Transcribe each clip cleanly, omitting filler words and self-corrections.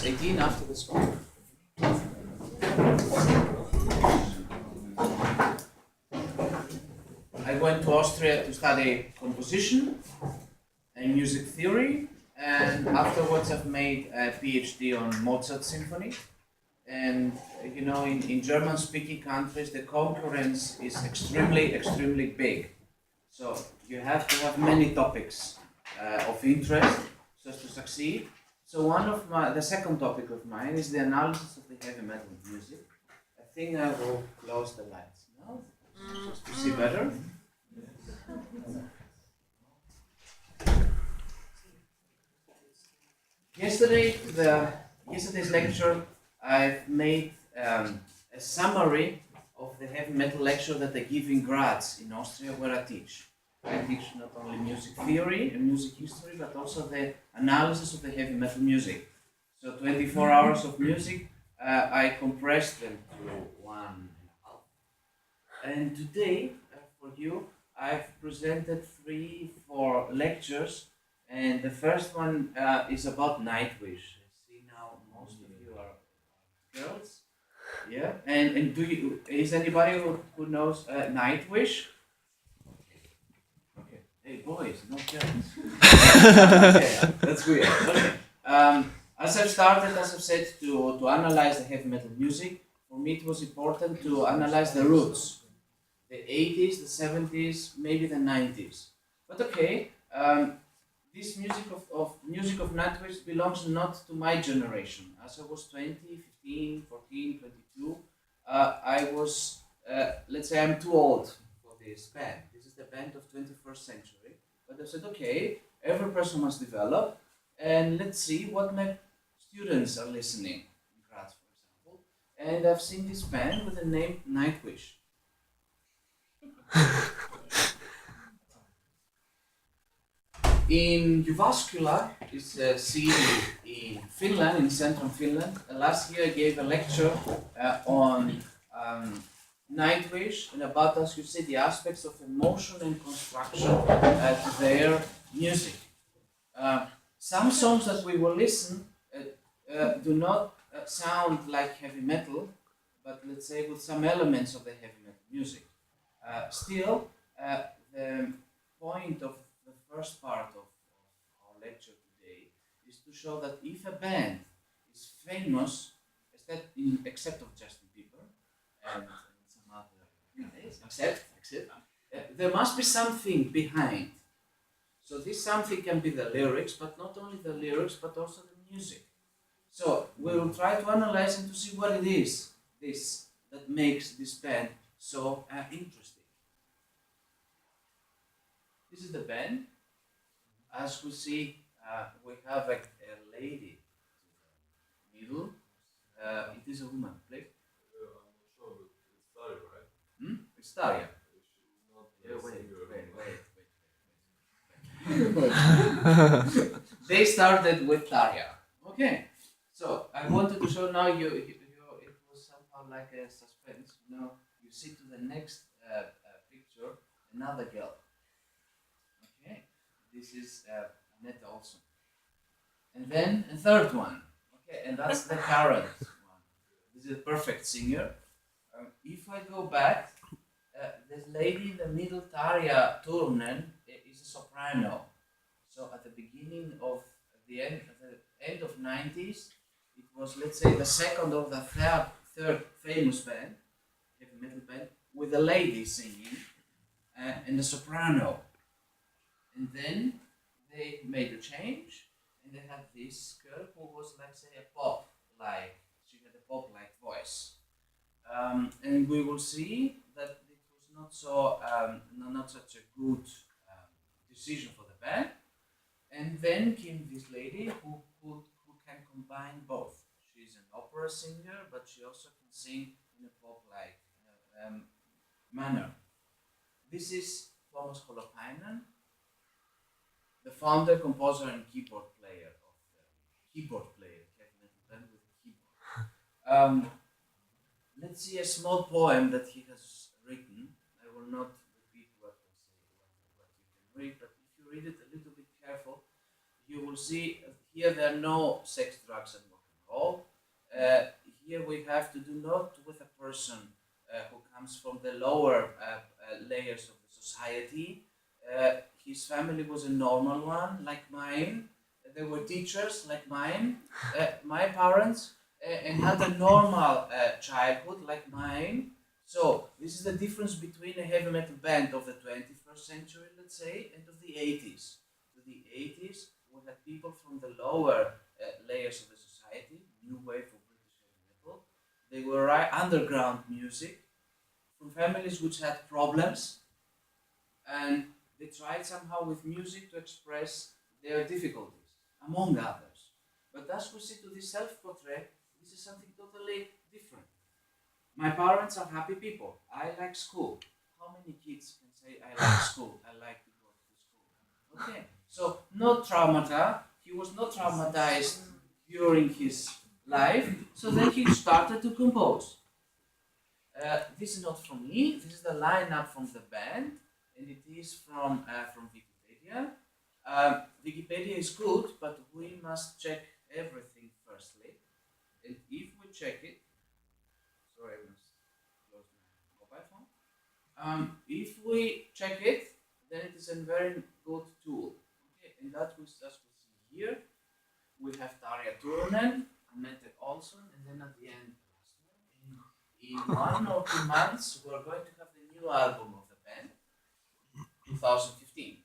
18 after the school. I went to Austria to study composition and music theory, and afterwards I've made a PhD on Mozart symphony. And you know, in German-speaking countries, the concurrence is extremely big. So you have to have many topics of interest just to succeed. So the second topic of mine is the analysis of the heavy metal music. I think I will close the lights now, just to see better. Yesterday's lecture, I've made a summary of the heavy metal lecture that I give in Graz, in Austria, where I teach. I teach not only music theory and music history, but also the analysis of the heavy metal music. So 24 hours of music, I compressed them to 1.5. And today, for you, I've presented 3-4 lectures, and the first one is about Nightwish. I see now most of you are girls. Yeah, and is anybody who knows Nightwish? Okay. Hey boys, not girls. Okay, that's weird. Okay. As I've said, to analyze the heavy metal music, for me it was important to analyze the roots. The 80s, the 70s, maybe the 90s. But okay, this music of Nightwish belongs not to my generation. As I was 20, 15, 14, 22, I was, let's say I'm too old for this band. This is the band of 21st century. But I said, okay, every person must develop, and let's see what my students are listening in Graz, for example. And I've seen this band with the name Nightwish. In Jyväskylä, it's a city in Finland, in central Finland. Last year I gave a lecture on Nightwish and about, as you say, the aspects of emotion and construction to their music. Some songs that we will listen do not sound like heavy metal, but let's say with some elements of the heavy metal music. Still, the point of the first part of our lecture today is to show that if a band is famous, except of Justin Bieber and some other guys, except there must be something behind. So this something can be the lyrics, but not only the lyrics, but also the music. So we will try to analyze and to see what it is that makes this band so interesting. This is the band. As we see, we have a lady to the middle. It is a woman, please. I'm not sure, but it's Daria, right? It's Daria. She's not Wait. They started with Daria. Okay. So I wanted to show now you it was somehow like a suspense. Now you see to the next picture another girl. Okay. This is Annette Olson. And then a third one. Okay, and that's the current one. This is a perfect singer. If I go back, this lady in the middle, Tarja Turunen, is a soprano. So at the beginning of the end of 90s, it was, let's say, the second or the third famous band, heavy metal band, with a lady singing and a soprano. And then they made a change, and they had this girl who was, let's say, she had a pop-like voice. And we will see that it was not such a good decision for the band. And then came this lady who can combine both. She's an opera singer, but she also can sing in a pop-like manner. This is Tuomas Holopainen, the founder, composer, and keyboard player of the heavy metal band with a keyboard. Let's see a small poem that he has written. I will not repeat what you can read, but if you read it a little bit careful, you will see here there are no sex, drugs, and rock and roll. we have to do not with a person who comes from the lower layers of the society. His family was a normal one, like mine. They were teachers, like mine. My parents and had a normal childhood, like mine. So this is the difference between a heavy metal band of the 21st century, let's say, and of the 80s. To the 80s, we had people from the lower layers of the society, new wave of British heavy metal. They were underground music from families which had problems, and they tried somehow with music to express their difficulties, among others. But as we see to this self-portrait, this is something totally different. My parents are happy people. I like school. How many kids can say I like school? I like to go to school. Okay, so no traumata. He was not traumatized during his life. So then he started to compose. This is not from me. This is the lineup from the band, and it is from Wikipedia. Wikipedia is good, but we must check everything firstly. And if we check it, sorry, I must close my mobile phone. If we check it, then it is a very good tool. Okay, and that we as we see here, we have Tarja Turunen, Annette Olsson, and then at the end, in 1 or 2 months, we're going to have the new album of the band, 2015.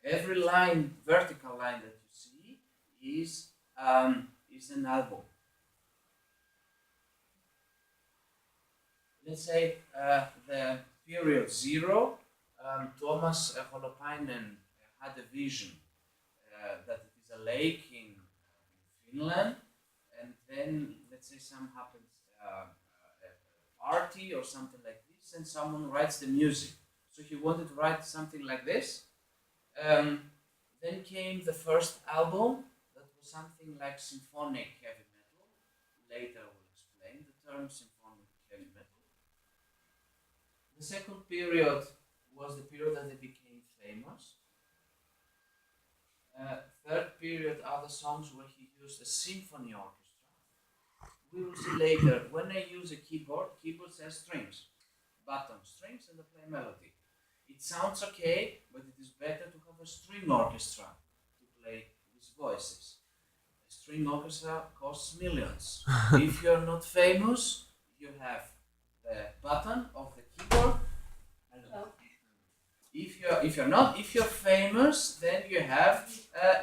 Every line, vertical line that you see, is an album. Let's say the period zero, Thomas Holopainen had a vision that it is a lake in Finland, and then let's say some happens a party or something like this, and someone writes the music. So he wanted to write something like this. Then came the first album that was something like symphonic heavy metal. Later I will explain the term symphonic heavy metal. The second period was the period that they became famous. Third period are the songs where he used a symphony orchestra. We will see later, when I use a keyboard, keyboard says strings, button strings, and I play melody. It sounds okay, but it is better to have a string orchestra to play these voices. A string orchestra costs millions. If you're not famous, you have the button of the keyboard. If you're famous, then you have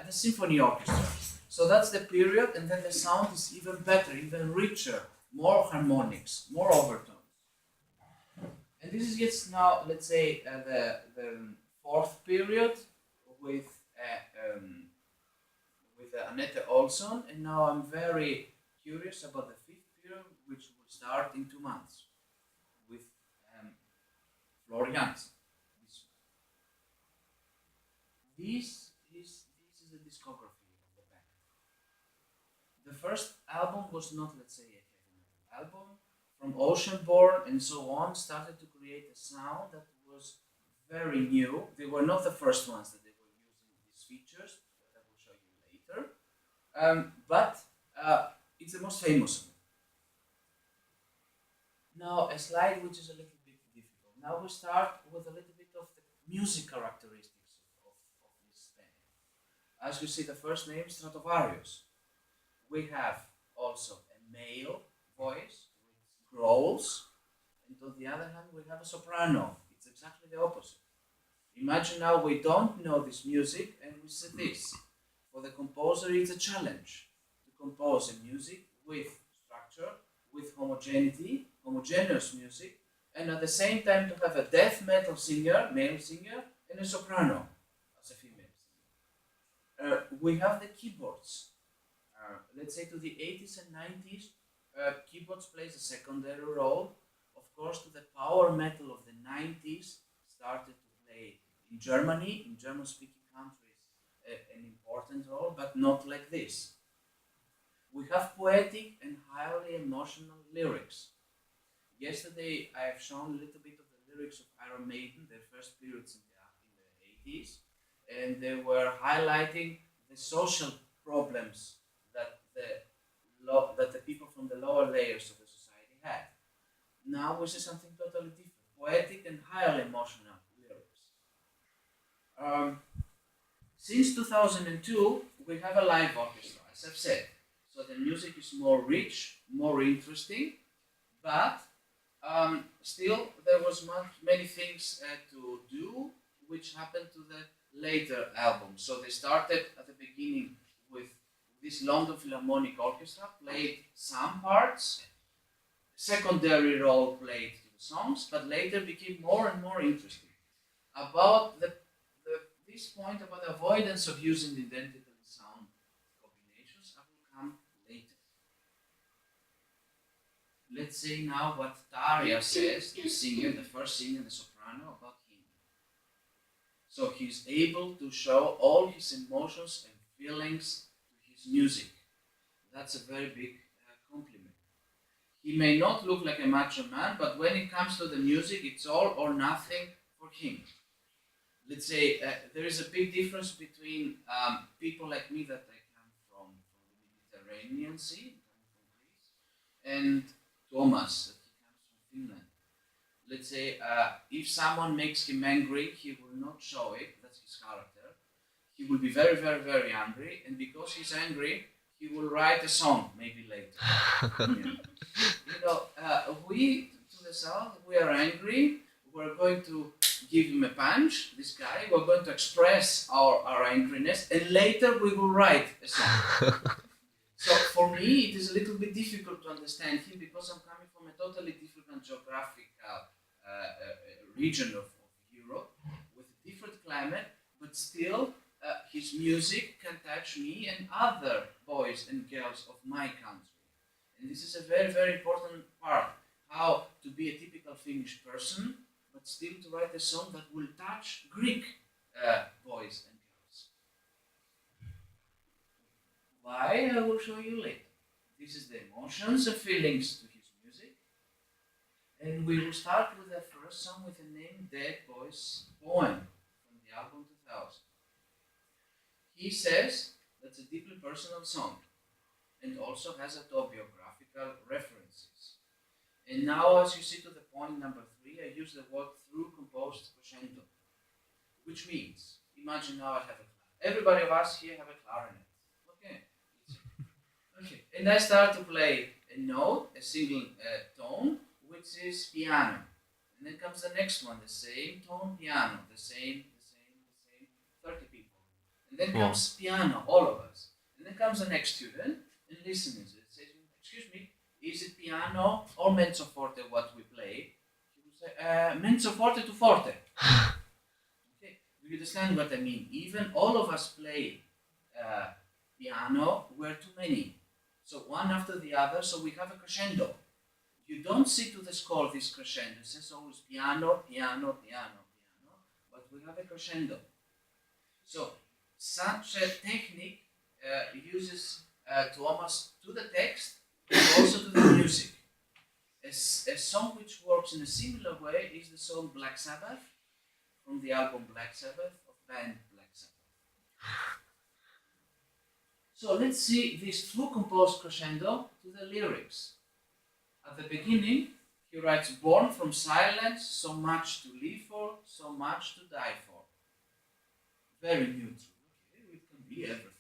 the symphony orchestra. So that's the period, and then the sound is even better, even richer, more harmonics, more overtones. And this is now, let's say, the fourth period with Annette Olsson, and now I'm very curious about the fifth period, which will start in 2 months with Floor Jansen. This is the discography of the band. The first album was not, let's say, a heavy metal album. From Oceanborn and so on, started to create a sound that was very new. They were not the first ones that they were using these features that I will show you later. But it's the most famous one. Now, a slide which is a little bit difficult. Now we start with a little bit of the music characteristics of this band. As you see, the first name, Stratovarius. We have also a male voice with growls, and on the other hand, we have a soprano. It's exactly the opposite. Imagine now we don't know this music and we see this. For the composer, it's a challenge to compose a music with structure, with homogeneity, homogeneous music, and at the same time to have a death metal singer, male singer, and a soprano as a female singer. We have the keyboards. Let's say to the 80s and 90s, keyboards plays a secondary role. Of course, to the power metal of the 90s started to play in Germany, in German-speaking countries, an important role, but not like this. We have poetic and highly emotional lyrics. Yesterday, I have shown a little bit of the lyrics of Iron Maiden, their first periods in the 80s, and they were highlighting the social problems that the people from the lower layers of the society had. Now we see something totally different, poetic and highly emotional lyrics. Since 2002, we have a live orchestra, as I've said. So the music is more rich, more interesting, but still there was many things to do, which happened to the later albums. So they started at the beginning with this London Philharmonic Orchestra, played some parts, secondary role played to the songs, but later became more and more interesting. About this point about the avoidance of using the identical sound combinations, I will come later. Let's say now what Daria says, the singer, the first singer, the soprano, about him. So he's able to show all his emotions and feelings to his music. That's a very big compliment. He may not look like a macho man, but when it comes to the music, it's all or nothing for him. Let's say there is a big difference between people like me that I come from the Mediterranean Sea, from Greece, and Thomas that he comes from Finland. Let's say if someone makes him angry, he will not show it. That's his character. He will be very, very, very angry, and because he's angry, he will write a song maybe later. We to the south, we are angry. We're going to give him a punch, this guy. We're going to express our angriness, and later we will write a song. So for me, it is a little bit difficult to understand him because I'm coming from a totally different geographic region of Europe with a different climate, but still his music can touch me and other boys and girls of my country. And this is a very, very important part, how to be a typical Finnish person, but still to write a song that will touch Greek boys and girls. Why? I will show you later. This is the emotions and feelings to his music. And we will start with the first song with the name Dead Boys Poem from the album 2000. He says that's a deeply personal song and also has autobiographical references. And now, as you see to the point number 3, I use the word through composed crescendo, which means, imagine now I have a clarinet. Everybody of us here have a clarinet. Okay, and I start to play a note, a single tone, which is piano. And then comes the next one, the same tone, piano, the same, 30 people. And then comes piano, all of us. And then comes the next student and listens. It says, excuse me, is it piano or mezzo forte what we play? He will say, mezzo forte to forte. Okay, do you understand what I mean? Even all of us play piano, we're too many. So one after the other, so we have a crescendo. You don't see to the score this crescendo. It says always piano, piano, piano, piano, but we have a crescendo. So such a technique uses Thomas to the text and also to the music. A song which works in a similar way is the song Black Sabbath from the album Black Sabbath of band Black Sabbath. So let's see this full composed crescendo to the lyrics. At the beginning, he writes, born from silence, so much to live for, so much to die for. Very neutral. Okay, it can be everything.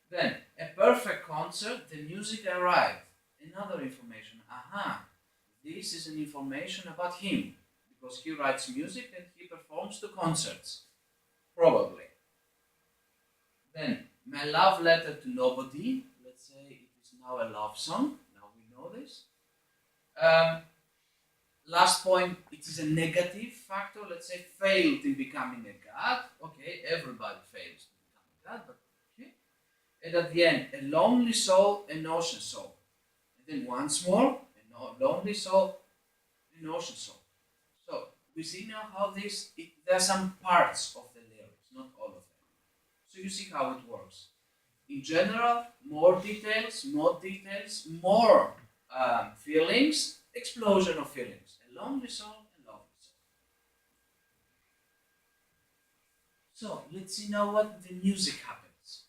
Then, a perfect concert, the music arrived. Another information. Aha, this is an information about him, because he writes music and he performs to concerts. Probably. Then, my love letter to nobody. Let's say it is now a love song. Now we know this. Last point, it is a negative factor. Let's say failed in becoming a god. Okay, everybody fails to become a god, but okay. And at the end, a lonely soul, an ocean soul. And then once more, a lonely soul, an ocean soul. So we see now how there are some parts of the lyrics, not all of them. So you see how it works. In general, more details, more feelings, explosion of feelings. A lonely soul, a lonely soul. So let's see now what the music happens.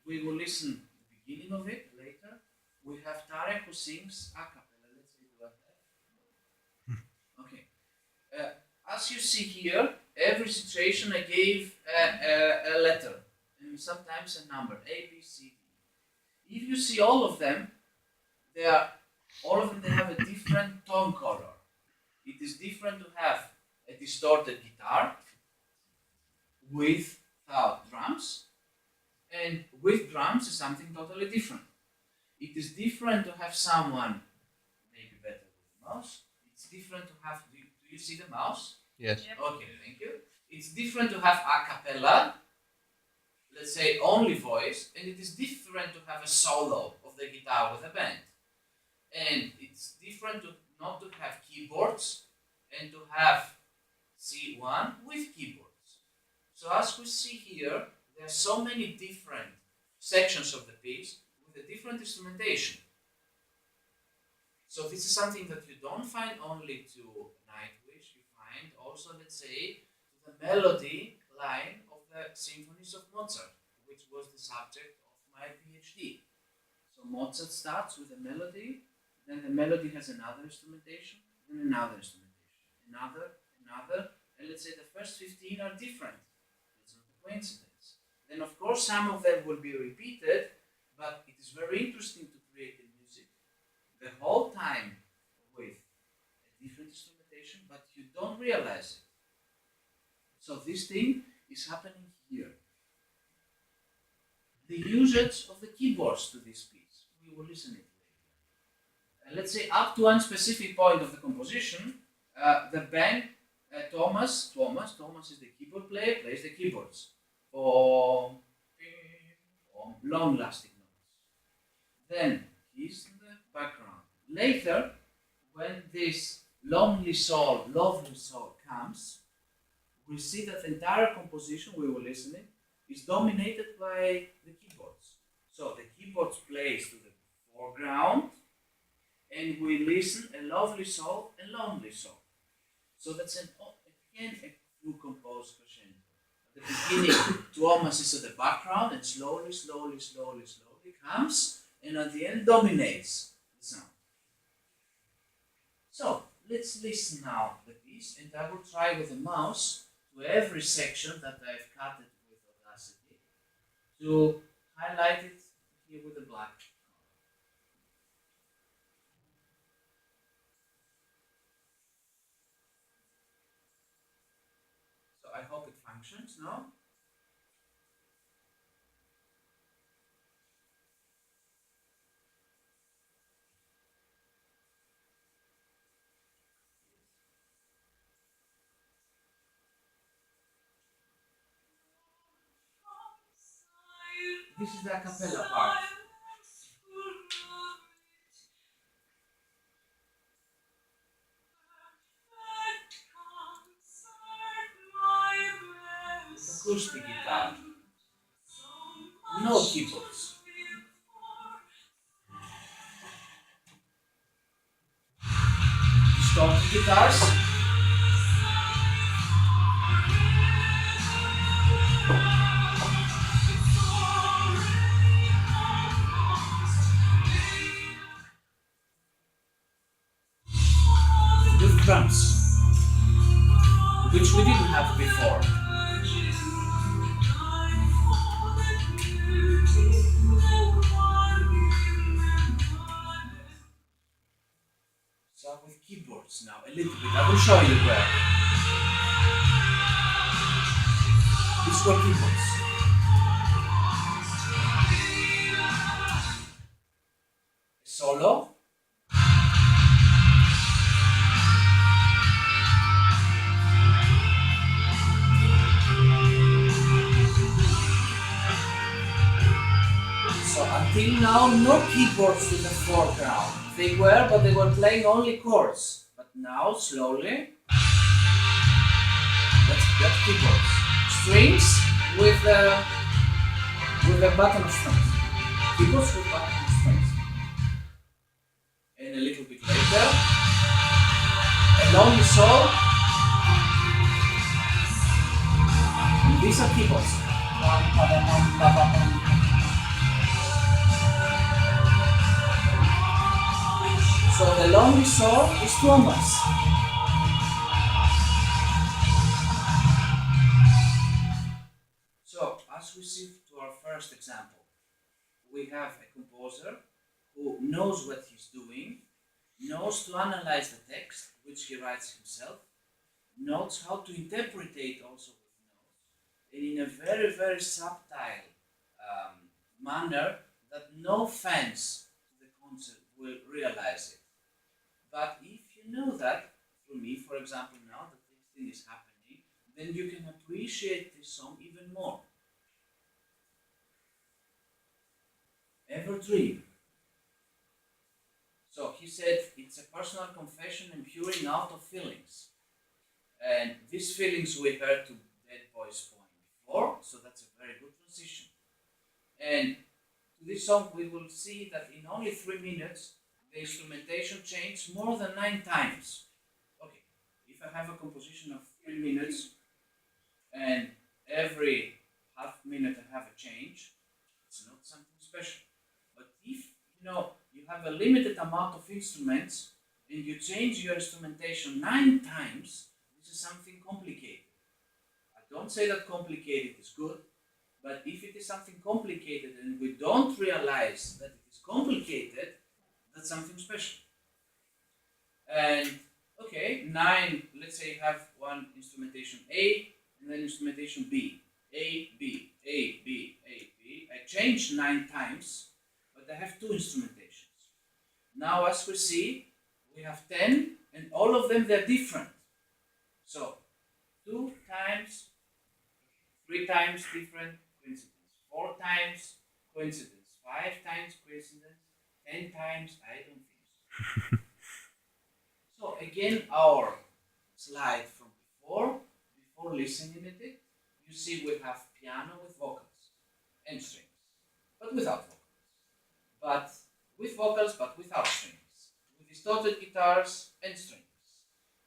We will listen to the beginning of it later. we have Tarek who sings a cappella. Let's say do I have? Okay. As you see here, every situation I gave a letter and sometimes a number A, B, C, D. If you see all of them, all of them they have a different tone color. It is different to have a distorted guitar without drums, and with drums is something totally different. It is different to have someone maybe better with the mouse. It's different to have. Do you see the mouse? Yes. Yep. Okay, thank you. It's different to have a cappella, let's say only voice, and it is different to have a solo of the guitar with a band. And it's different to not to have keyboards and to have C1 with keyboards. So as we see here, there are so many different sections of the piece with a different instrumentation. So this is something that you don't find only to Nightwish, you find also, let's say, to the melody line of the symphonies of Mozart, which was the subject of my PhD. So Mozart starts with a melody, then the melody has another instrumentation, then another instrumentation, another, and let's say the first 15 are different. It's not a coincidence. Then of course some of them will be repeated, but it is very interesting to create the music the whole time with a different instrumentation, but you don't realize it. So this thing is happening here. The usage of the keyboards to this piece, we will listen it later. Let's say up to one specific point of the composition, the band, Thomas is the keyboard player, plays the keyboards for long-lasting notes. Then he's in the background. Later, when this lovely soul comes, we see that the entire composition, we will listen it, is dominated by the keyboards. So the keyboards plays to the foreground, and we listen a lovely soul, a lonely soul. So that's again a full composed crescendo. At the beginning, Thomas is at the background, and slowly comes, and at the end dominates the sound. So let's listen now the piece, and I will try with the mouse to every section that I've cut it with Audacity to highlight it here with the black. So I hope it functions now. This is the a cappella part. It's acoustic guitar. No keyboards. Distorted guitars. With drums, which we didn't have before. So with keyboards now, a little bit. I will show you where. These were keyboards. Solo. So until now, no keyboards in the foreground. They were, but they were playing only chords. But now, slowly, that's keyboards. Strings with a button of strings. Keyboards with button of strings. And a little bit later, a lonely soul. And these are keyboards. only saw is Thomas. So, as we see to our first example, we have a composer who knows what he's doing, knows to analyze the text, which he writes himself, knows how to interpretate also with notes, and in a very, very subtle manner that no fans to the concert will realize it. But if you know that, through me, for example, now that this thing is happening, then you can appreciate this song even more. Ever dream? So he said it's a personal confession and pouring out of feelings. And these feelings we heard to Dead Boy's poem before, so that's a very good transition. And to this song we will see that in only 3 minutes the instrumentation changed more than 9 times. Okay, if I have a composition of 3 minutes and every half minute I have a change, it's not something special. But if you have a limited amount of instruments and you change your instrumentation 9 times, this is something complicated. I don't say that complicated is good, but if it is something complicated and we don't realize that it is complicated, that's something special. And okay, 9, let's say you have one instrumentation A and then instrumentation B. A, B, A, B, A, B. I changed 9 times, but I have 2 instrumentations. Now as we see, we have 10 and all of them they're different. So 2 times, 3 times different, coincidence. 4 times, coincidence. 5 times, coincidence. 10 times, I don't think so. So again, our slide from before listening to it, you see we have piano with vocals and strings, but without vocals. But with vocals, but without strings. With distorted guitars and strings.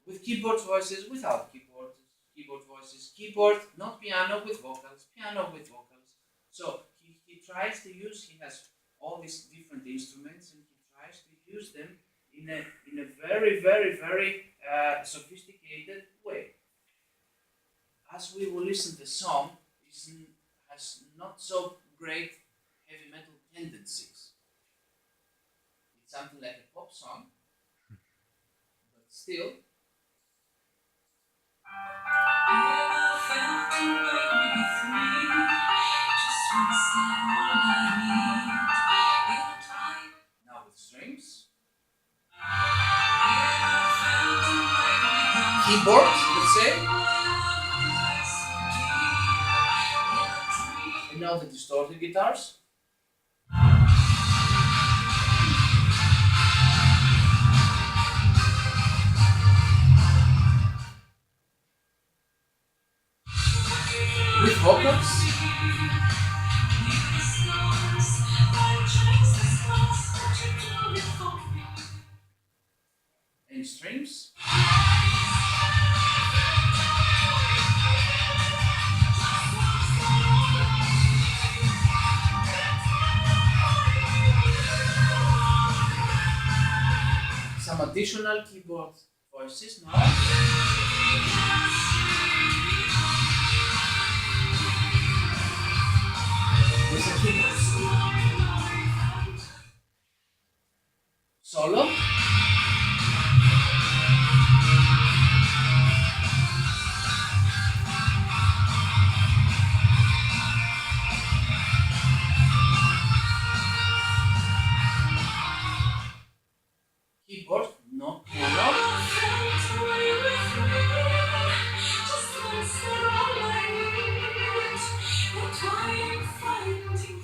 With keyboard voices, without keyboard voices. Keyboard, not piano with vocals, piano with vocals. So he tries to use, he has all these different instruments and he tries to use them in a very, very, very sophisticated way. As we will listen, the song has not so great heavy metal tendencies. It's something like a pop song, but still. Now with strings. Keyboard, let's say. And now the distorted guitars. With vocals. And strings. Some additional keyboard voices now. With a keyboard. Solo. Keyboard, no piano.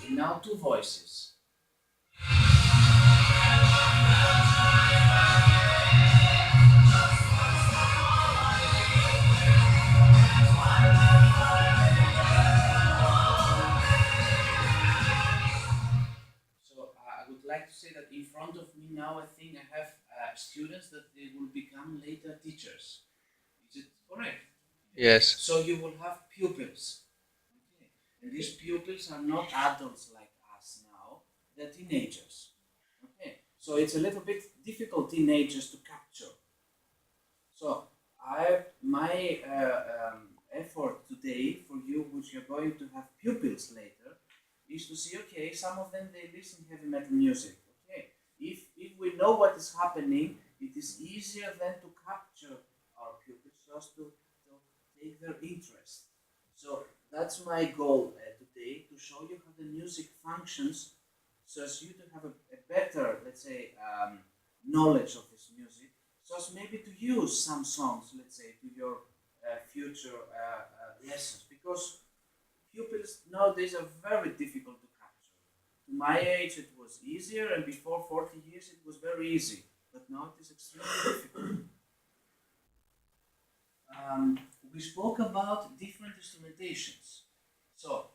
And now 2 voices. So I would like to say that in front of me now I think I have students that they will become later teachers. Is it correct? Yes. So you will have pupils. Okay. And these pupils are not adults like us now, they're teenagers. Okay. So So it's a little bit difficult teenagers to capture. So my effort today for you, which you're going to have pupils later, is to see, okay, some of them they listen heavy metal music. Okay, if we know what is happening, it is easier then to capture our pupils so as to take their interest. So that's my goal today, to show you how the music functions, so as you to have a better, let's say, knowledge of this music, so as maybe to use some songs, let's say, to your future lessons, because pupils nowadays are very difficult to capture. To my age, it was easier, and before 40 years, it was very easy. But now it is extremely difficult. We spoke about different instrumentations. So,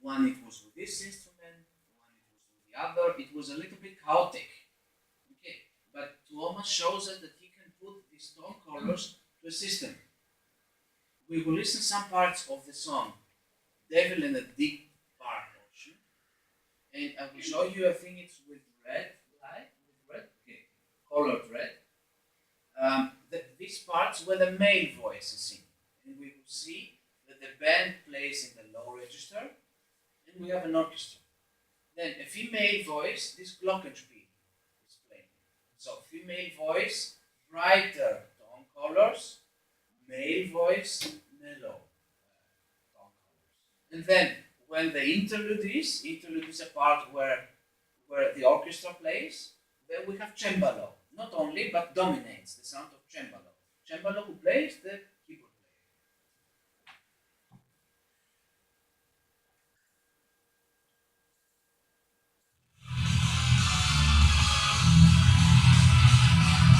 one it was with this instrument, one it was with the other. It was a little bit chaotic. Okay, but Tuomas shows us that he can put these tone colors to a system. We will listen some parts of the song Devil in a Deep Bar portion, and I will show you. I think it's with red light, with red, okay, colored red. These parts where the male voice is singing, and we will see that the band plays in the low register, and we have an orchestra. Then a female voice, this glockenspiel is playing. So female voice, brighter tone colors, male voice, mellow tone colors. And then when the interlude is a part where the orchestra plays, then we have cembalo. Not only, but dominates the sound of cembalo. Cembalo who plays the keyboard player.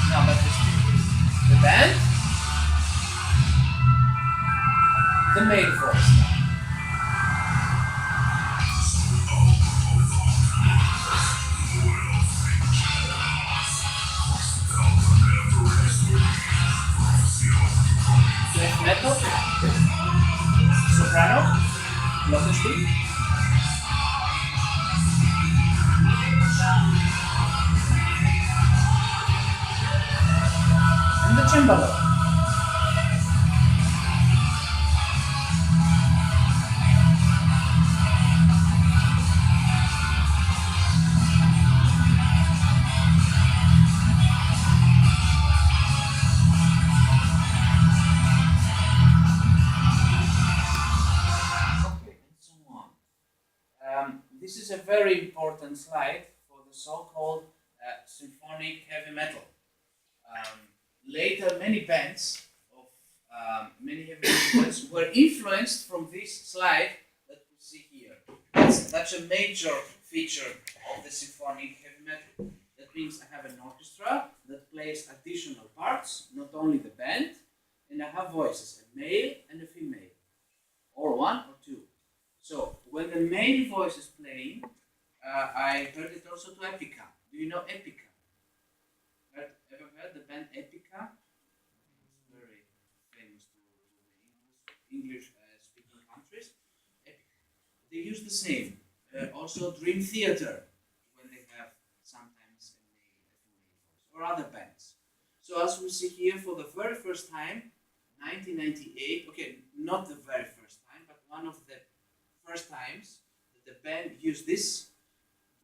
Now, but the band, the male voice. Death metal, soprano, glockenspiel. And the cembalo. Okay, and so on. This is a very important slide for the so-called symphonic heavy metal. Um, Later, many bands of many heavy metal bands were influenced from this slide that we see here. That's a major feature of the symphonic heavy metal. That means I have an orchestra that plays additional parts, not only the band, and I have voices, a male and a female, or one or two. So when the male voice is playing, I heard it also to Epica. Do you know Epica? Ever heard the band Epica? It's very famous to the English speaking countries. Epica. They use the same. Also Dream Theater, when they have sometimes a female voice, or other bands. So as we see here, for the very first time, 1998, okay, not the very first time, but one of the first times that the band used this,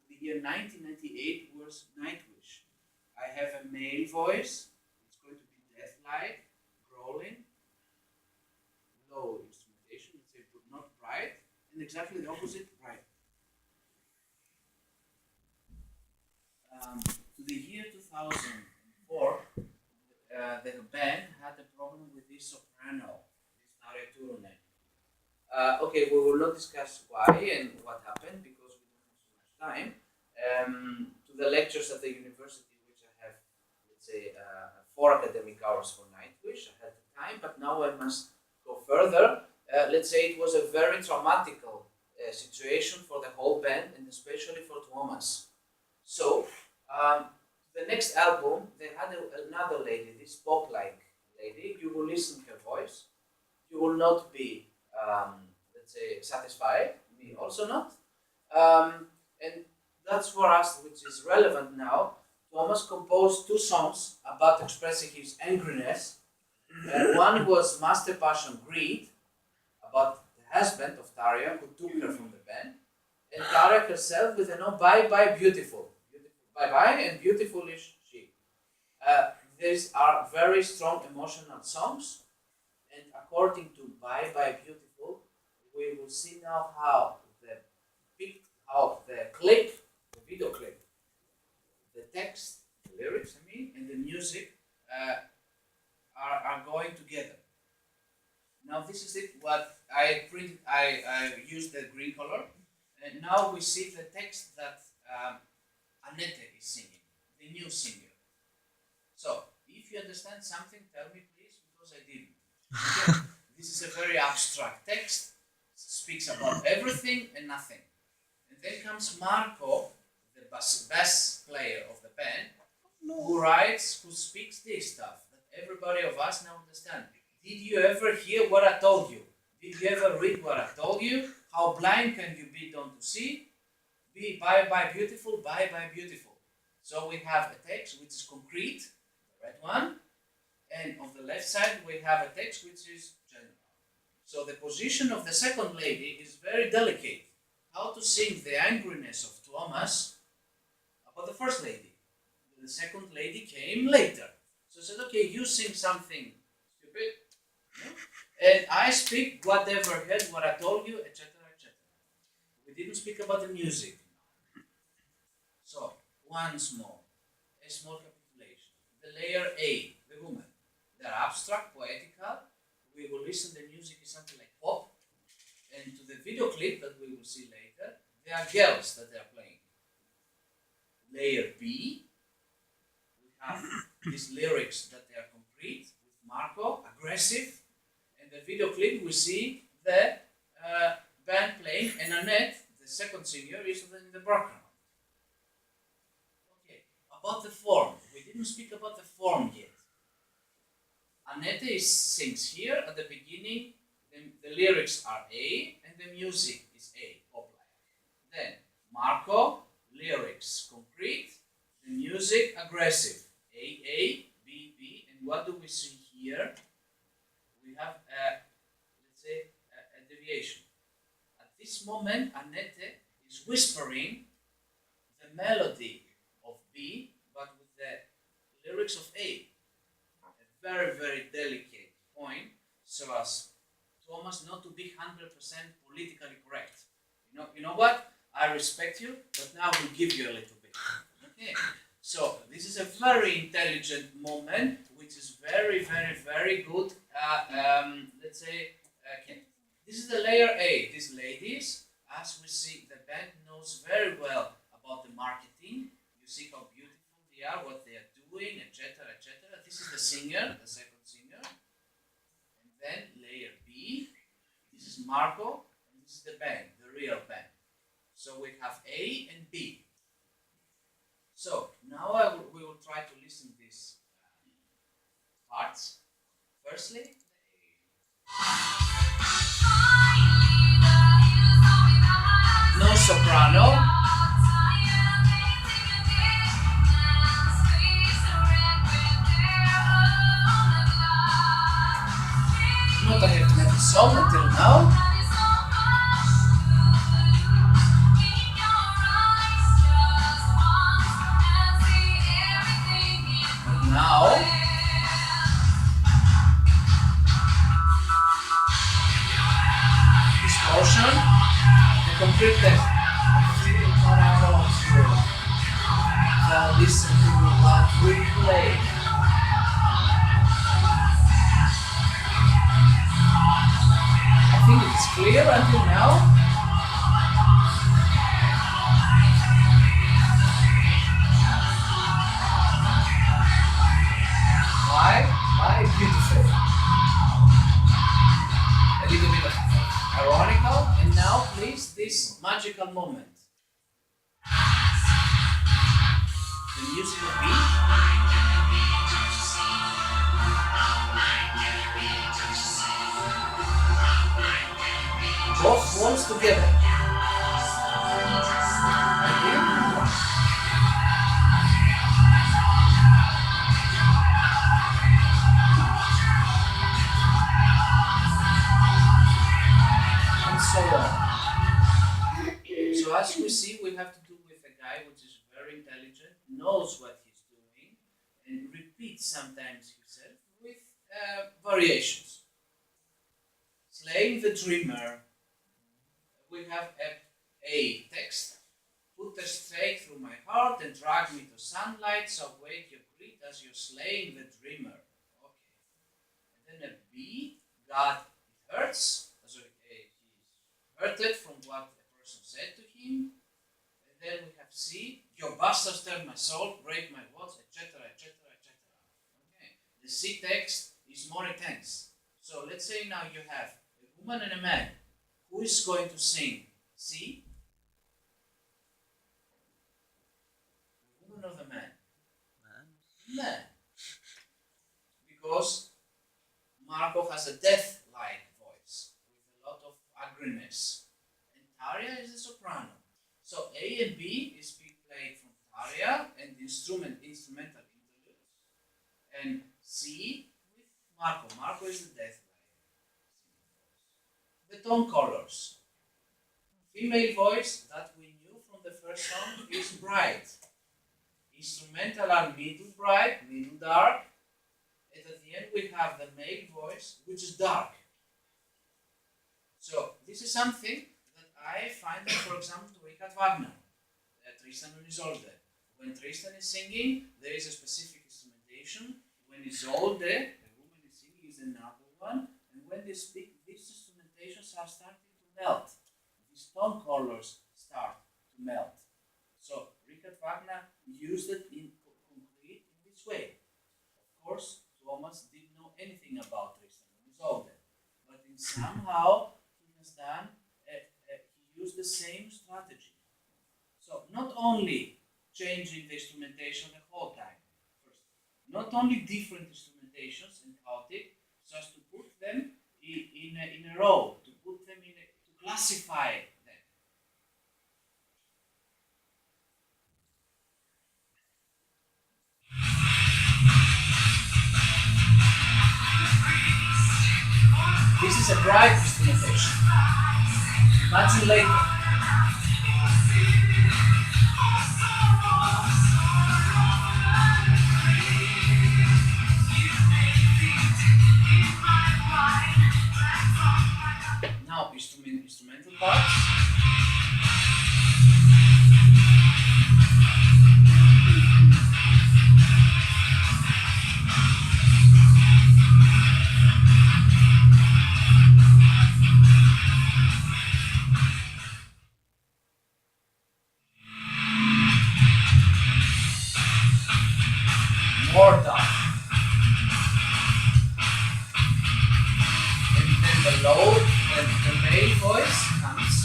the year 1998 was Nightwish. I have a male voice, it's going to be death-like, growling, low instrumentation, let's say, but not bright, and exactly the opposite, bright. To the year 2004, the band had a problem with this soprano, this Daria Turunen. Okay, we will not discuss why and what happened because we don't have so much time. To the lectures at the university, which I have, let's say, 4 academic hours for Nightwish, I had the time, but now I must go further. Let's say it was a very traumatical situation for the whole band and especially for Tuomas. So, the next album, they had another lady, this pop-like lady. You will listen to her voice. You will not be, let's say, satisfied. Me also not. And that's for us, which is relevant now. Thomas composed two songs about expressing his angriness. One was Master Passion Greed, about the husband of Tarja who took her from the band, and Tarja herself with Bye Bye Beautiful. Bye Bye and Beautiful is she. These are very strong emotional songs, and according to Bye Bye Beautiful, we will see now how the clip, the video clip, the text, the lyrics, and the music are going together. Now this is it. What I printed, I used the green color, and now we see the text that Annette is singing, the new singer. So if you understand something, tell me please, because I didn't. Okay. This is a very abstract text. Speaks about everything and nothing. And then comes Marco, the bass player of the band, who speaks this stuff that everybody of us now understand. Did you ever hear what I told you? Did you ever read what I told you? How blind can you be don't to see? Be bye bye beautiful, bye bye beautiful. So we have a text which is concrete, the red one, and on the left side we have a text which is general. So the position of the second lady is very delicate. How to sing the angriness of Thomas about the first lady. The second lady came later. So I said, okay, you sing something stupid, and I speak whatever heard, what I told you, etc., etc. We didn't speak about the music. So, once more, a small capitulation. The layer A, the woman. They're abstract, poetical. We will listen, the music is something like pop. And to the video clip that we will see later, there are girls that they are playing. Layer B, we have these lyrics that they are concrete, with Marco, aggressive. And the video clip, we see the band playing, and Annette, the second singer, is in the background. Okay, about the form. We didn't speak about the form yet. Annette sings here at the beginning. The lyrics are A, and the music is A, pop-like. Then Marco, lyrics concrete, the music aggressive. A, B, B, and what do we see here? We have let's say a deviation. At this moment, Annette is whispering the melody of B, but with the lyrics of A. A very, very delicate point, so as Thomas not to be 100% politically correct. You know what? I respect you, but now we'll give you a little bit. Okay. So this is a very intelligent moment, which is very, very, very good. Let's say, this is the layer A. These ladies, as we see, the band knows very well about the marketing. You see how beautiful they are, what they are doing, etc., etc. This is the singer, the second singer. And then layer B, this is Marco, and this is the band, the real band. So we have A and B. So now we will try to listen these parts. Firstly, no soprano. Not a heavy metal song until now. But now, this portion, the complete text. Now listen to what we play. I think it's clear until now. Why beautiful? A little bit of ironical, and now please this magical moment. The music will be. Both walls together. And here. very intelligent, knows what he's doing, and repeats sometimes himself with variations. Slaying the dreamer, we have a text. Put a stake through my heart and drag me to sunlight, so wake your greed as you're slaying the dreamer. Okay. And then a B, God, it hurts. So he's hurted from what a person said to him. And then we have C, your bastards turn my soul, break my words, etc., etc., etc. Okay. The C text is more intense. So let's say now you have a woman and a man. Who is going to sing C? The woman or the man? Man. Because Marco has a death-like voice with a lot of ugliness. And Tarja is a soprano. So A and B is played from Tarja and instrumental interludes. And C with Marco. Marco is the death-like. The tone colors. Female voice that we knew from the first song is bright. Instrumental are middle bright, middle dark. And at the end we have the male voice, which is dark. So this is something that I find, for example, to Richard Wagner, Tristan und Isolde. When Tristan is singing, there is a specific instrumentation. When Isolde, the woman is singing, is another one. And when they speak, these instrumentations are starting to melt. These tone colors start to melt. So Richard Wagner used it in concrete in this way. Of course, Thomas didn't know anything about Tristan and Isolde, but in somehow he has done. He used the same strategy. So not only changing the instrumentation the whole time, first, not only different instrumentations and chaotic, just to put them in a row, to put them to classify them. This is a bright instrumentation. Imagine later. Now instrumental parts. More dark. And then the low and the male voice comes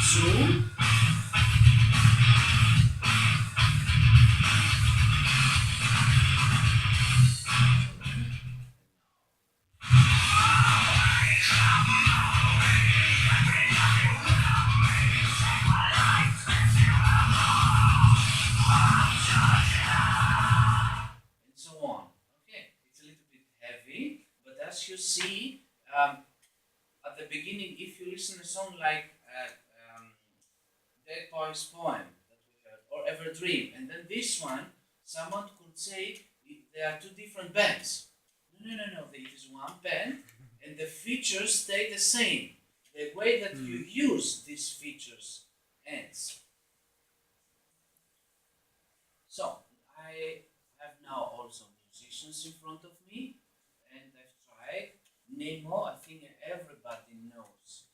soon. And so on. Okay, it's a little bit heavy, but as you see, at the beginning, if you listen to a song like Dead Boy's Poem that we heard, or Ever Dream, and then this one, someone could say there are two different bands. No, it is one band, and the features stay the same. The way that you use these features ends. So, I have now also musicians in front of me, and I've tried. Nemo, I think everybody knows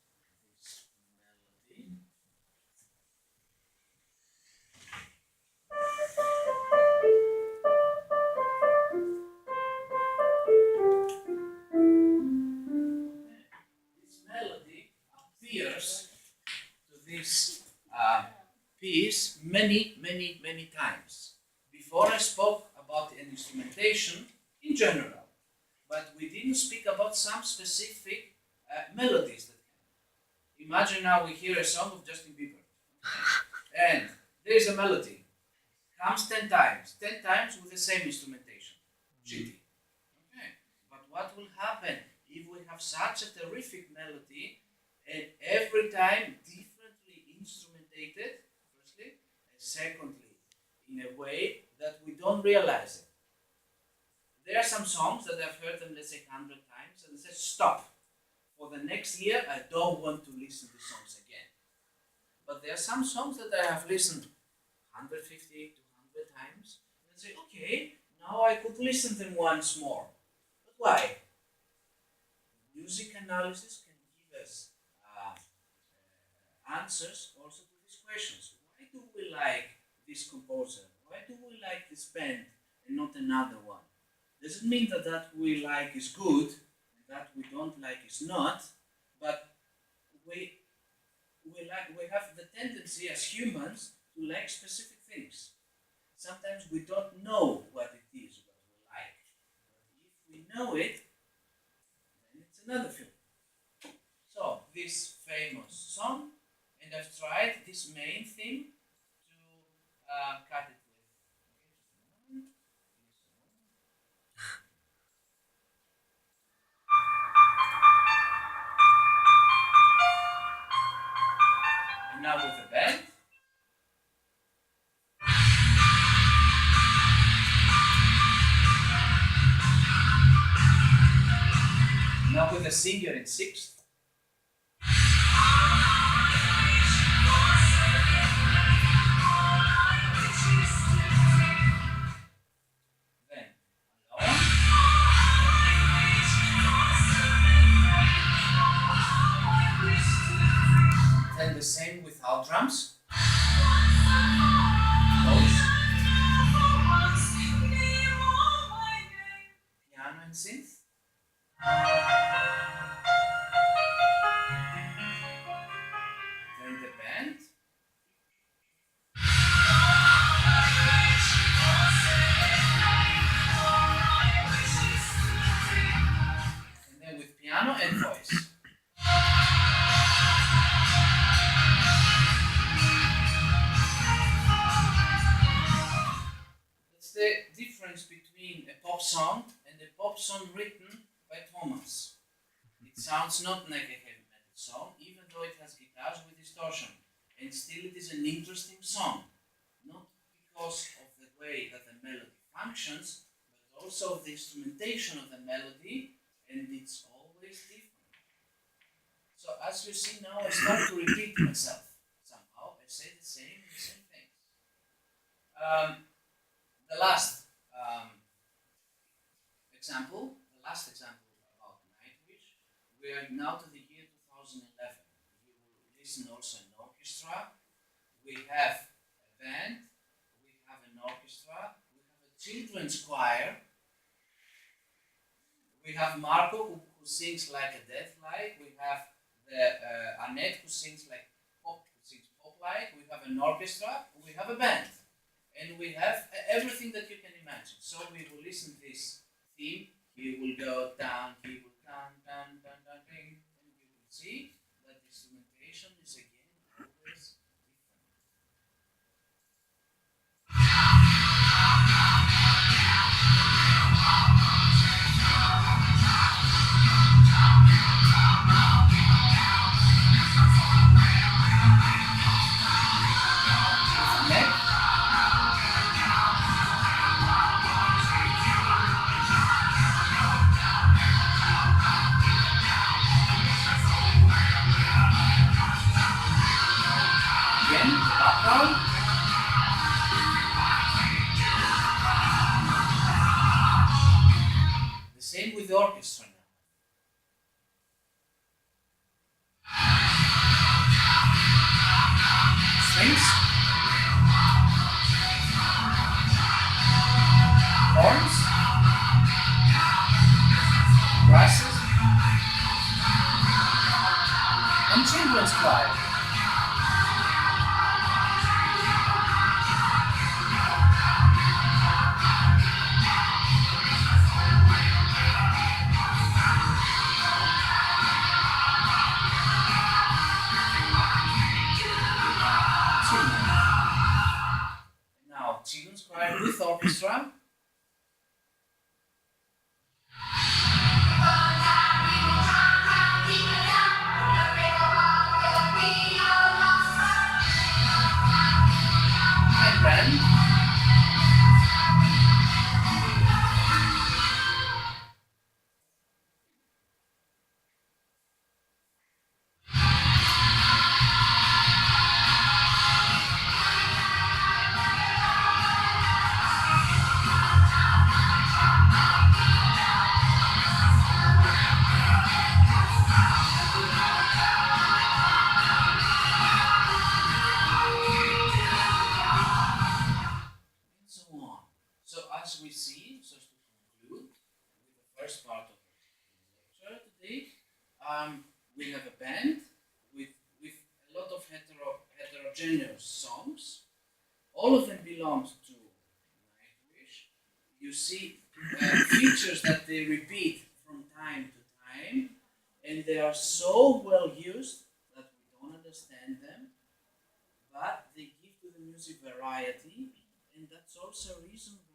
this melody. This melody appears to this piece many times. Before I spoke about an instrumentation in general, but we didn't speak about some specific melodies that can. Imagine now we hear a song of Justin Bieber, and there is a melody, comes 10 times with the same instrumentation, shitty. Okay, but what will happen if we have such a terrific melody and every time differently instrumentated, firstly, and secondly, way that we don't realize it. There are some songs that I've heard them, let's say, 100 times, and they say, stop. For the next year, I don't want to listen to songs again. But there are some songs that I have listened 150 to 100 times, and I say, okay, now I could listen to them once more. But why? Music analysis can give us answers also to these questions. Why do we like this composer? Why do we like this band and not another one? Does it mean that that we like is good and that we don't like is not? But we have the tendency as humans to like specific things. Sometimes we don't know what it is what we like. But if we know it, then it's another film. So this famous song, and I've tried this main theme to cut it with. And now with the band. Now with the singer in sixth. Then alone. Then the same without drums. Those. Piano and synth. Then the band. And then with piano and voice. That's the difference between a pop song and a pop song written by Thomas. It sounds not like a heavy metal song, even though it has guitars with distortion. And still it is an interesting song. Not because of the way that the melody functions, but also the instrumentation of the melody, and it's always different. So as you see now, I start to repeat myself somehow. I say the same things. The last example about Nightwish, we are now to the year 2011. You will listen also an orchestra. We have a band, we have an orchestra, we have a children's choir. We have Marco who sings like a death-like. We have the Annette who sings like pop, who sings pop-like. We have an orchestra. We have a band, and we have everything that you can imagine. So we will listen to this theme. He will go down. He will down, down, down, down, ding, and you will see that the instrumentation is again always different. The same with the orchestra now. Strings, horns, brasses, and children's choir. Now, children's choir with orchestra. And band. as we see, so to conclude with the first part of the lecture today, we have a band with a lot of heterogeneous songs. All of them belong to Nightwish. You see features that they repeat from time to time, and they are so well used that we don't understand them, but they give to the music variety, and that's also a reason why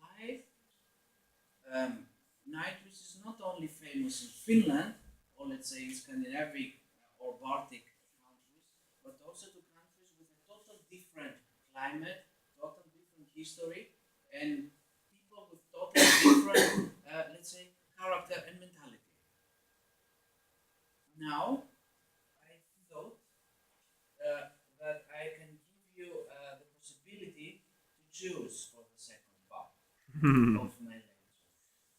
Nightwish is not only famous in Finland, or let's say in Scandinavian or Baltic countries, but also to countries with a total different climate, total different history, and people with totally different, let's say, character and mentality. Now, I thought that I can give you the possibility to choose for the second part of my lecture.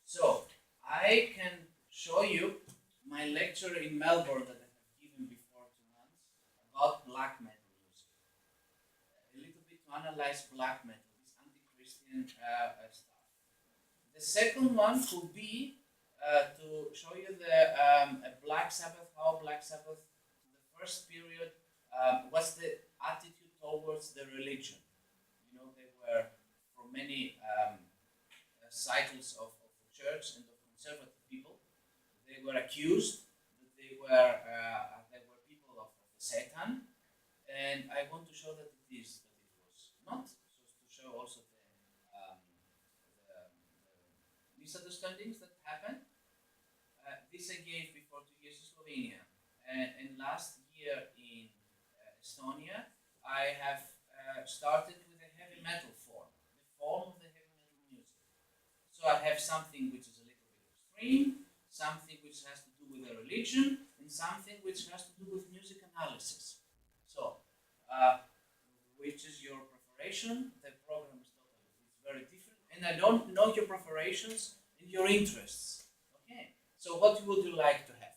So, I can show you my lecture in Melbourne that I have given before 2 months about black metal music. A little bit to analyze black metal, this anti-Christian stuff. The second one could be to show you the Black Sabbath, how Black Sabbath, the first period, what's the attitude towards the religion. You know, they were, for many cycles of the church and of conservative people, they were accused that they were people of the Satan, and I want to show that it was not. So to show also the misunderstandings that happened. This I gave before 2 years in Slovenia, and last year in Estonia, I have started with a heavy metal form, the form of the heavy metal music. So I have something which is a little bit extreme, something which has to do with a religion, and something which has to do with music analysis. So, which is your preparation? The program is very different, and I don't know your preparations and your interests. Okay, so what would you like to have?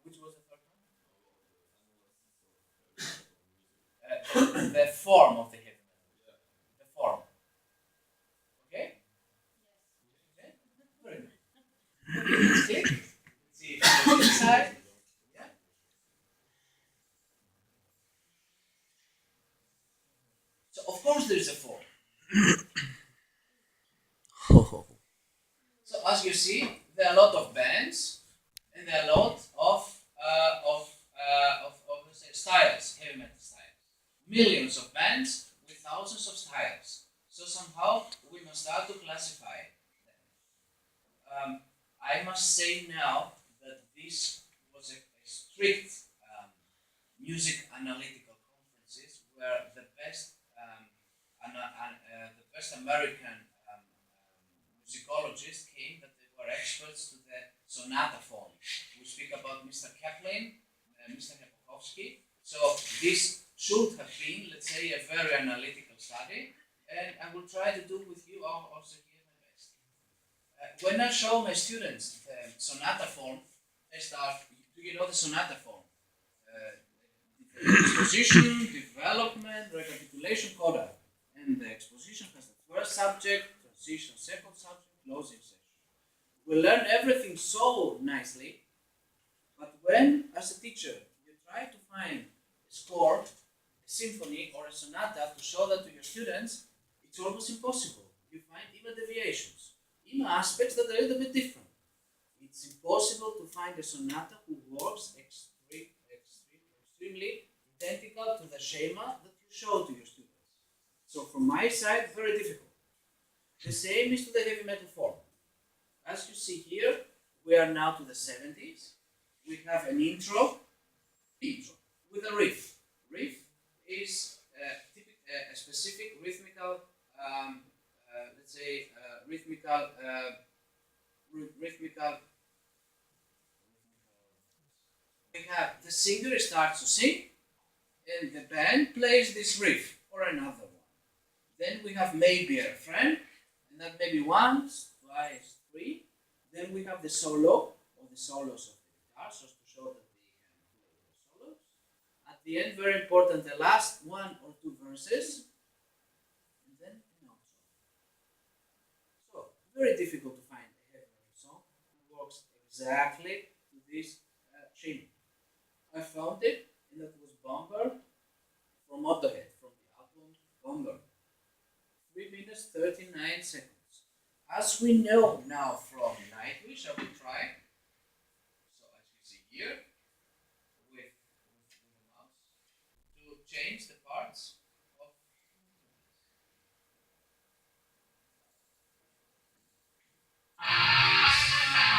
Which was the third one? The form of the heavy metal. The form. Okay? Okay? Very good. Okay, let's click. Let's see if it's inside. Yeah. So of course there is a form. So as you see, there are a lot of bands, and there are a lot of let's say, styles, heavy metal styles. Millions of bands with thousands of styles. So somehow we must start to classify them. I must say now that this was a strict music analytical conferences where the best American musicologists came, that they were experts to the sonata form. We speak about Mr. Kaplan, Mr. Hepokovsky. So this should have been, let's say, a very analytical study, and I will try to do with you also here my best. When I show my students the sonata form, they start, do you know the sonata form? Exposition, development, recapitulation, coda. And the exposition has the first subject, transition, second subject, closing section. We learn everything so nicely, but when, as a teacher, you try to find a score, a symphony, or a sonata to show that to your students, it's almost impossible. You find even deviations, even aspects that are a little bit different. It's impossible to find a sonata who works extremely identical to the schema that you show to your students. So from my side, very difficult. The same is to the heavy metal form. As you see here, we are now to the 70s. We have an intro with a riff. Riff is a specific rhythmical, let's say, rhythmical. We have the singer starts to sing, and the band plays this riff or another one. Then we have maybe a refrain, and that maybe once, twice, three. Then we have the solo or the solos of the guitar, so to show that they can play the solos. At the end, very important, the last one or two verses, and then an outro. very difficult to find a heavy metal song that works exactly to this channel. I found it, and that was Bomber from Motorhead, from the album Bomber. 3 minutes 39 seconds. As we know now from Nightwish, I will try. So as you see here, with the mouse, to change the parts of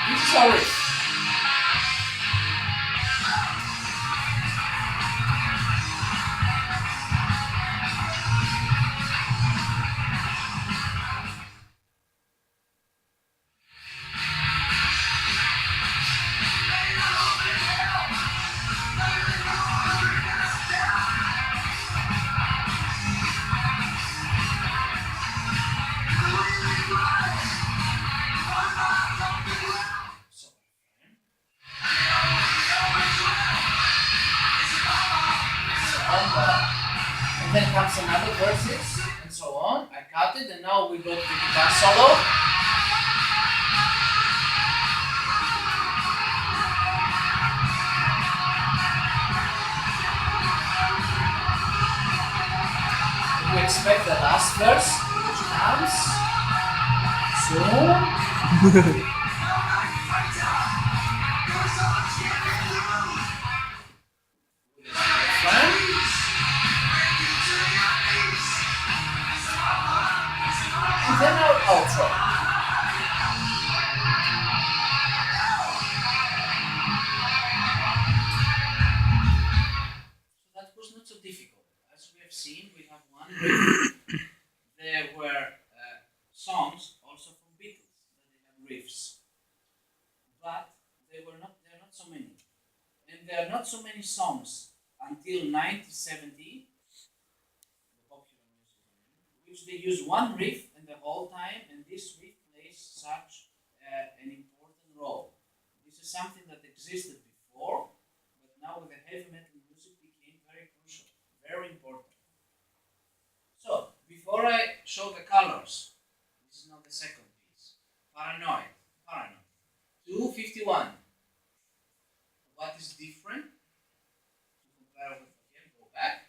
this is how it is. So, and then comes another verses and so on. I cut it and now we go to the guitar solo. We expect the last verse, which comes soon. And then our outro. So that was not so difficult. As we have seen, we have one riff. There were songs also from Beatles that they had riffs, but there are not so many, and there are not so many songs until 1970, the popular music, which they use one riff and the whole time, and this riff plays such an important role. This is something that existed before, but now with the heavy metal music became very crucial, very important. So, before I show the colors, this is not the second piece. Paranoid. 251. What is different? To compare with again, go back.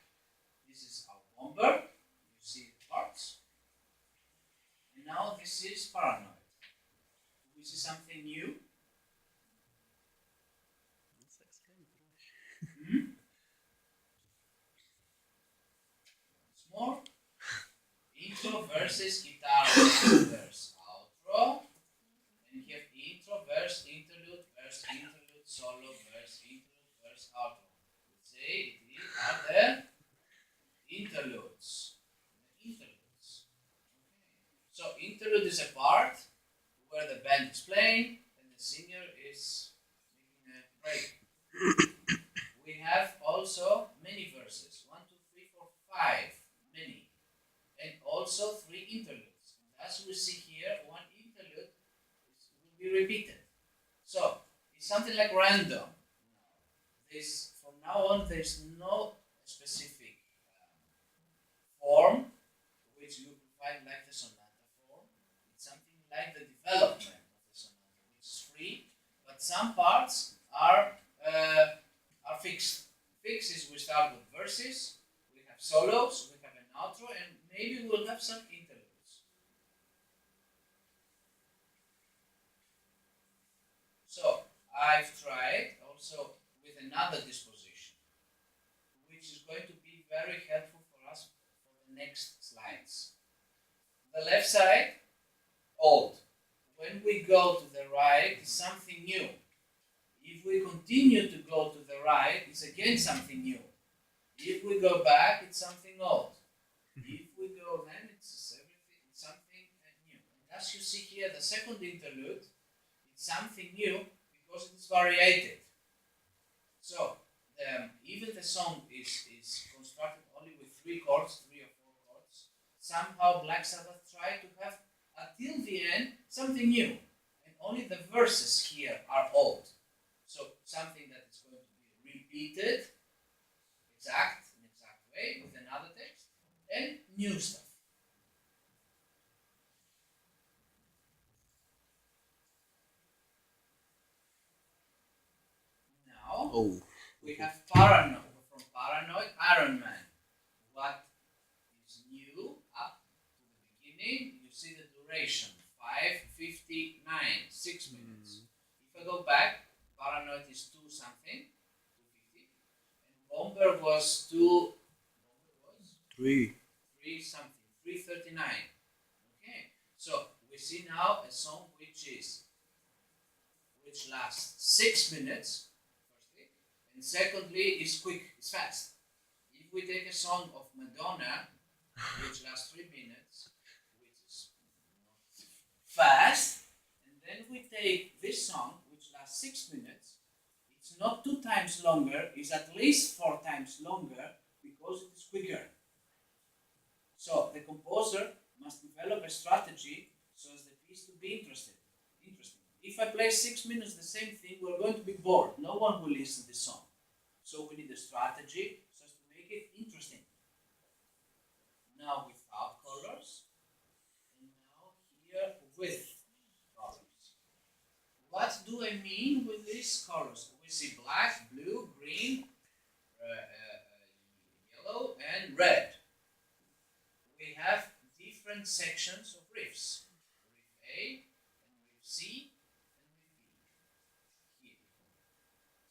This is our Bomber. You see the parts. And now this is Paranoid. Do we see something new? Once more. Intro versus guitar verse outro, and you have intro verse interlude solo verse interlude verse outro. Let's say it are the interludes. So interlude is a part where the band is playing and the singer is making a break. We have also many verses, 1, 2, 3, 4, 5, many, and also 3 interludes. And as we see here, one interlude will be repeated. So it's something like random. This from now on, there's no specific form which you can find like the sonata form. It's something like the development of the sonata, which is free, but some parts are fixed. Fixed is we start with verses, we have solos, we have an outro, and maybe we'll have some interludes. So I've tried also with another disposition, which is going to be very helpful for us for the next slides. The left side, old. When we go to the right, it's something new. If we continue to go to the right, it's again something new. If we go back, it's something old. If we go then, it's everything, it's something new. And as you see here, the second interlude, it's something new because it is variated. So even the song is constructed only with 3 chords, 3 or 4 chords. Somehow Black Sabbath tried to have until the end something new, and only the verses here are old. So something that is going to be repeated, in exact way with another text, and new stuff. Oh. We have Paranoid, from Paranoid, Iron Man. What is new up to the beginning? You see the duration, 5:59, 6 minutes. If I go back, Paranoid is 2 something, 2:50, and Bomber was 3. 3 something, 3:39. Okay, so we see now a song which lasts 6 minutes, firstly, and secondly is quick, it's fast. If we take a song of Madonna, which lasts 3 minutes, which is not fast, and then we take this song, which lasts 6 minutes, it's not 2 times longer, it's at least 4 times longer because it is quicker. So the composer must develop a strategy so as the piece to be interesting. If I play 6 minutes the same thing, we're going to be bored. No one will listen to this song. So we need a strategy so as to make it interesting. Now without colors, and now here with colors. What do I mean with these colors? We see black, blue, green, yellow, and red. We have different sections of riffs. Riff A, and riff C, and riff B. Here.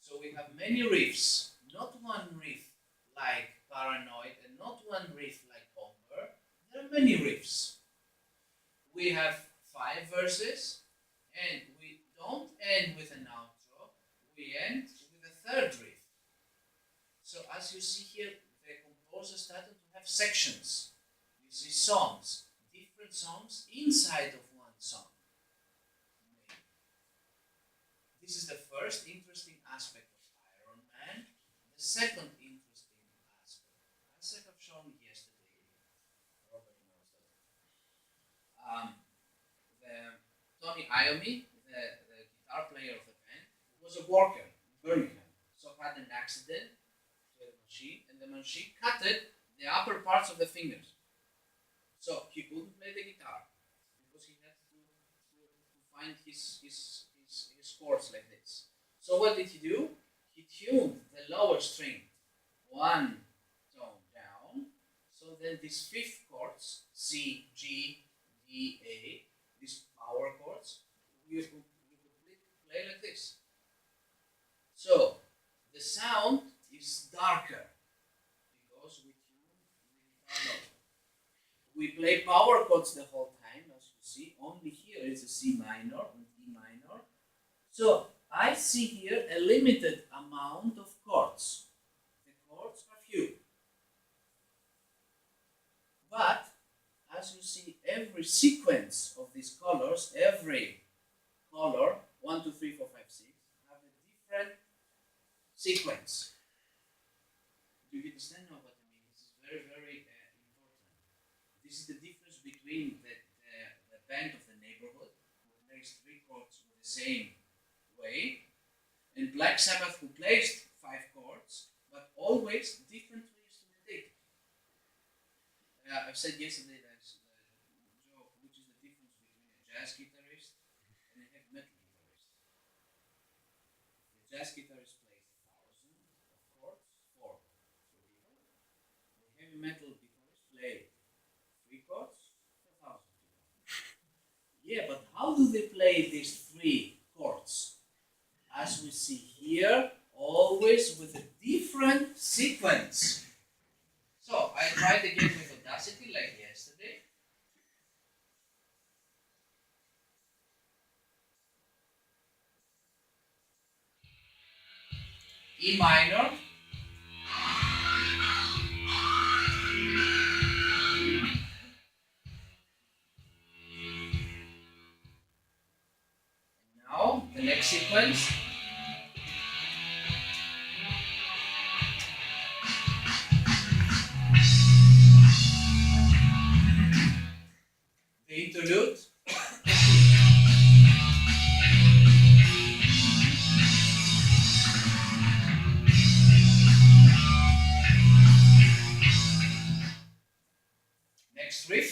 So we have many riffs, not one riff like Paranoid, and not one riff like Bomber. There are many riffs. We have 5 verses, and we don't end with an outro, we end with a third riff. So as you see here, the composer started to have sections. You see songs, different songs inside of one song. This is the first interesting aspect of Iron Man. The second interesting aspect, as I have shown yesterday, Robert knows that. Tony Iommi, the guitar player of the band, was a worker in Birmingham, so had an accident with a machine, and the machine cut the upper parts of the fingers. So he couldn't play the guitar because he had to find his chords like this. So what did he do? He tuned the lower string 1 tone down, so then these 5th chords, C, G, D, A, these power chords, we could play like this. So the sound is darker because we tune the guitar low. We play power chords the whole time, as you see. Only here it's a C minor and E minor. So I see here a limited amount of chords. The chords are few. But as you see, every sequence of these colors, every color, 1, 2, 3, 4, 5, 6, have a different sequence. Do you understand now what I mean? This is very, very important. This is the difference between the band of the neighborhood, who plays 3 chords with the same way, and Black Sabbath, who plays 5 chords, but always different ways to play. I've said yesterday that joke, which is the difference between a jazz guitarist and a heavy metal guitarist. The jazz guitarist plays 1,000 of chords for 3 people. The heavy metal guitarist plays 3 chords for 1,000 people. Yeah, but how do they play these 3 chords? As we see here, always with a different sequence. So I tried again with Audacity like yesterday. E minor. And now the next sequence. The interlude. Next riff.